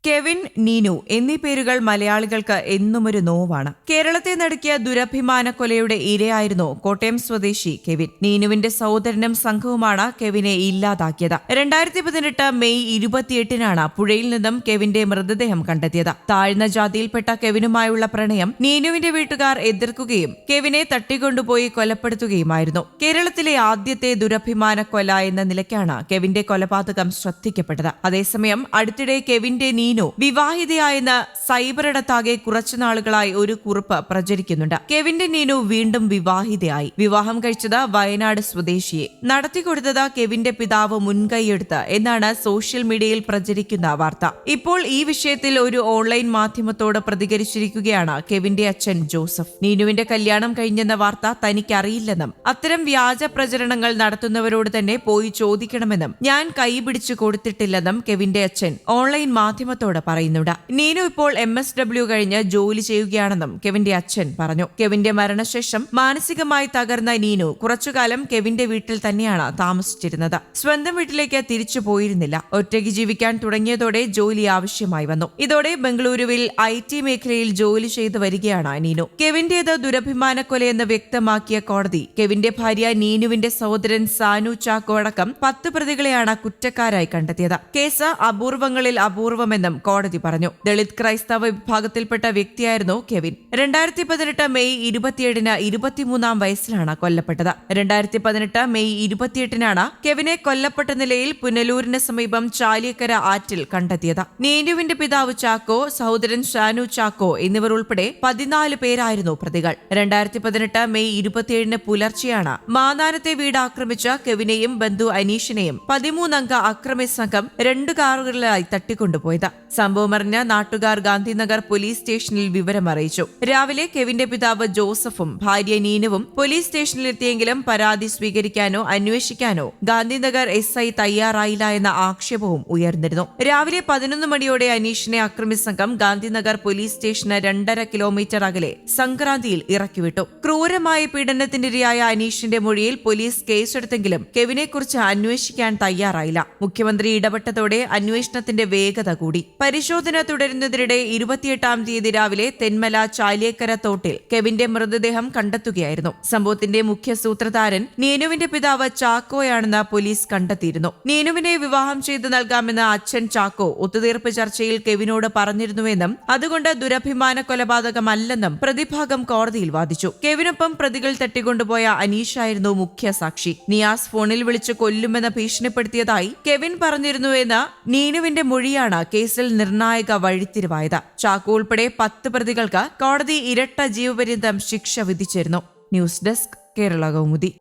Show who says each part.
Speaker 1: Kevin, Neenu എന്നീ പേരുകൾ മലയാളികൾക്ക് എന്നുമൊരു നോവാണ്. കേരളത്തെ നടുക്കിയ ദുരഭിമാന കൊലയുടെ ഇരയായിരുന്നു കോട്ടയം സ്വദേശി കെവിൻ. നീനുവിന്റെ സഹോദരനും സംഘവുമാണ് കെവിനെ ഇല്ലാതാക്കിയത്. 2018 മെയ് 28-നാണ് പുഴയിൽ നിന്നും കെവിന്റെ മൃതദേഹം കണ്ടെത്തിയത്. താഴ്ന്ന ജാതിയിൽപ്പെട്ട കെവിനുമായുള്ള പ്രണയം നീനുവിന്റെ വീട്ടുകാർ എതിർക്കുകയും കെവിനെ തട്ടിക്കൊണ്ടുപോയി കൊലപ്പെടുത്തുകയുമായിരുന്നു. കേരളത്തിലെ ആദ്യത്തെ ദുരഭിമാന കൊല എന്ന നിലയ്ക്കാണ് കെവിന്റെ കൊലപാതകം ശ്രദ്ധിക്കപ്പെട്ടത്. അതേസമയം അടുത്തിടെ കെവിന്റെ നീനു വിവാഹിതയായെന്ന് സൈബറിടത്താകെ കുറച്ചുനാളുകളായി ഒരു കുറിപ്പ് പ്രചരിക്കുന്നുണ്ട്. കെവിന്റെ നീനു വീണ്ടും വിവാഹിതയായി. വിവാഹം കഴിച്ചത് വയനാട് സ്വദേശിയെ. നടത്തിക്കൊടുത്തത് കെവിന്റെ പിതാവ് മുൻകൈയെടുത്ത് എന്നാണ് സോഷ്യൽ മീഡിയയിൽ പ്രചരിക്കുന്ന വാർത്ത. ഇപ്പോൾ ഈ വിഷയത്തിൽ ഒരു ഓൺലൈൻ മാധ്യമത്തോട് പ്രതികരിച്ചിരിക്കുകയാണ് കെവിന്റെ അച്ഛൻ ജോസഫ്. നീനുവിന്റെ കല്യാണം കഴിഞ്ഞെന്ന വാർത്ത തനിക്കറിയില്ലെന്നും അത്തരം വ്യാജ പ്രചരണങ്ങൾ നടത്തുന്നവരോട് തന്നെ പോയി ചോദിക്കണമെന്നും ഞാൻ കൈപിടിച്ചു കൊടുത്തിട്ടില്ലെന്നും കെവിന്റെ അച്ഛൻ ഓൺലൈൻ മാധ്യമത്തോട് പറയുന്നുണ്ട്. നീനു ഇപ്പോൾ MSW കഴിഞ്ഞ് ജോലി ചെയ്യുകയാണെന്നും കെവിന്റെ അച്ഛൻ പറഞ്ഞു. കെവിന്റെ മരണശേഷം മാനസികമായി തകർന്ന നീനു കുറച്ചുകാലം കെവിന്റെ വീട്ടിൽ തന്നെയാണ് താമസിച്ചിരുന്നത്. സ്വന്തം വീട്ടിലേക്ക് തിരിച്ചു പോയിരുന്നില്ല. ഒറ്റയ്ക്ക് ജീവിക്കാൻ തുടങ്ങിയതോടെ ജോലി ആവശ്യമായി വന്നു. ഇതോടെ ബംഗളൂരുവിൽ IT മേഖലയിൽ ജോലി ചെയ്തു വരികയാണ് നീനു. കെവിന്റേത് ദുരഭിമാനക്കൊലയെന്ന് വ്യക്തമാക്കിയ കോടതി കെവിന്റെ ഭാര്യ നീനുവിന്റെ സഹോദരൻ സാനു ചാക്കോ അടക്കം 10 പ്രതികളെയാണ് കുറ്റക്കാരായി കണ്ടെത്തിയത്. കേസ് അപൂർവങ്ങളിൽ അപൂർവമെന്നും കോടതി പറഞ്ഞു. ദളിത് ക്രൈസ്തവ വിഭാഗത്തിൽപ്പെട്ട വ്യക്തിയായിരുന്നു കെവിൻ. 2018 മെയ് 27-ന് 23-ാം വയസ്സിലാണ് കൊല്ലപ്പെട്ടത്. 2018 മെയ് 28-നാണ് കെവിനെ കൊല്ലപ്പെട്ട നിലയിൽ പുനലൂരിന് സമീപം ചാലിയക്കര ആറ്റിൽ കണ്ടെത്തിയത്. നീനുവിന്റെ പിതാവ് ചാക്കോ, സഹോദരൻ ഷാനു ചാക്കോ എന്നിവർ ഉൾപ്പെടെ 14 പേരായിരുന്നു പ്രതികൾ. 2018 മെയ് 27-ന് പുലർച്ചെയാണ് മാന്നാനത്തെ വീട് ആക്രമിച്ച കെവിനെയും ബന്ധു അനീഷിനെയും 13-അംഗ അക്രമി സംഘം 2 കാറുകളിലായി തട്ടിക്കൊണ്ടുപോയത്. സംഭവമറിഞ്ഞ നാട്ടുകാർ ഗാന്ധിനഗർ പോലീസ് സ്റ്റേഷനിൽ വിവരമറിയിച്ചു. രാവിലെ കെവിന്റെ പിതാവ് ജോസഫും ഭാര്യ നീനുവും പോലീസ് സ്റ്റേഷനിലെത്തിയെങ്കിലും പരാതി സ്വീകരിക്കാനോ അന്വേഷിക്കാനോ ഗാന്ധിനഗർ SI തയ്യാറായില്ല എന്ന ആക്ഷേപവും ഉയർന്നിരുന്നു. രാവിലെ 11 മണിയോടെ അനീഷിനെ അക്രമി സംഘം ഗാന്ധിനഗർ പോലീസ് സ്റ്റേഷന് 2.5 കിലോമീറ്റർ അകലെ സംക്രാന്തിയിൽ ഇറക്കിവിട്ടു. ക്രൂരമായ പീഡനത്തിനിരയായ അനീഷിന്റെ മൊഴിയിൽ പോലീസ് കേസെടുത്തെങ്കിലും കെവിനെക്കുറിച്ച് അന്വേഷിക്കാൻ തയ്യാറായില്ല. മുഖ്യമന്ത്രി ഇടപെട്ടതോടെ അന്വേഷണത്തിന്റെ വേഗത കൂടി. പരിശോധന തുടരുന്നതിനിടെ 28-ാം തീയതി രാവിലെ തെന്മല ചാലിയക്കര തോട്ടിൽ കെവിന്റെ മൃതദേഹം കണ്ടെത്തുകയായിരുന്നു. സംഭവത്തിന്റെ മുഖ്യ സൂത്രധാരൻ നീനുവിന്റെ പിതാവ് ചാക്കോയാണെന്ന് പോലീസ് കണ്ടെത്തിയിരുന്നു. നീനുവിനെ വിവാഹം ചെയ്തു നൽകാമെന്ന് അച്ഛൻ ചാക്കോ ഒത്തുതീർപ്പ് ചർച്ചയിൽ കെവിനോട് പറഞ്ഞിരുന്നുവെന്നും അതുകൊണ്ട് ദുരഭിമാന കൊലപാതകമല്ലെന്നും പ്രതിഭാഗം കോടതിയിൽ വാദിച്ചു. കെവിനൊപ്പം പ്രതികൾ തട്ടിക്കൊണ്ടുപോയ അനീഷായിരുന്നു മുഖ്യ സാക്ഷി. നിയാസ് ഫോണിൽ വിളിച്ച് കൊല്ലുമെന്ന് ഭീഷണിപ്പെടുത്തിയതായി കെവിൻ പറഞ്ഞിരുന്നുവെന്ന് നീനുവിന്റെ മൊഴിയാണ് കേസിൽ നിർണായക വഴിത്തിരിവായത്. ചാക്കോ ഉൾപ്പെടെ 10 പ്രതികൾക്ക് കോടതി ഇരട്ട ജീവപര്യന്തം ശിക്ഷ വിധിച്ചിരുന്നു. News desk, Kerala Kaumudi.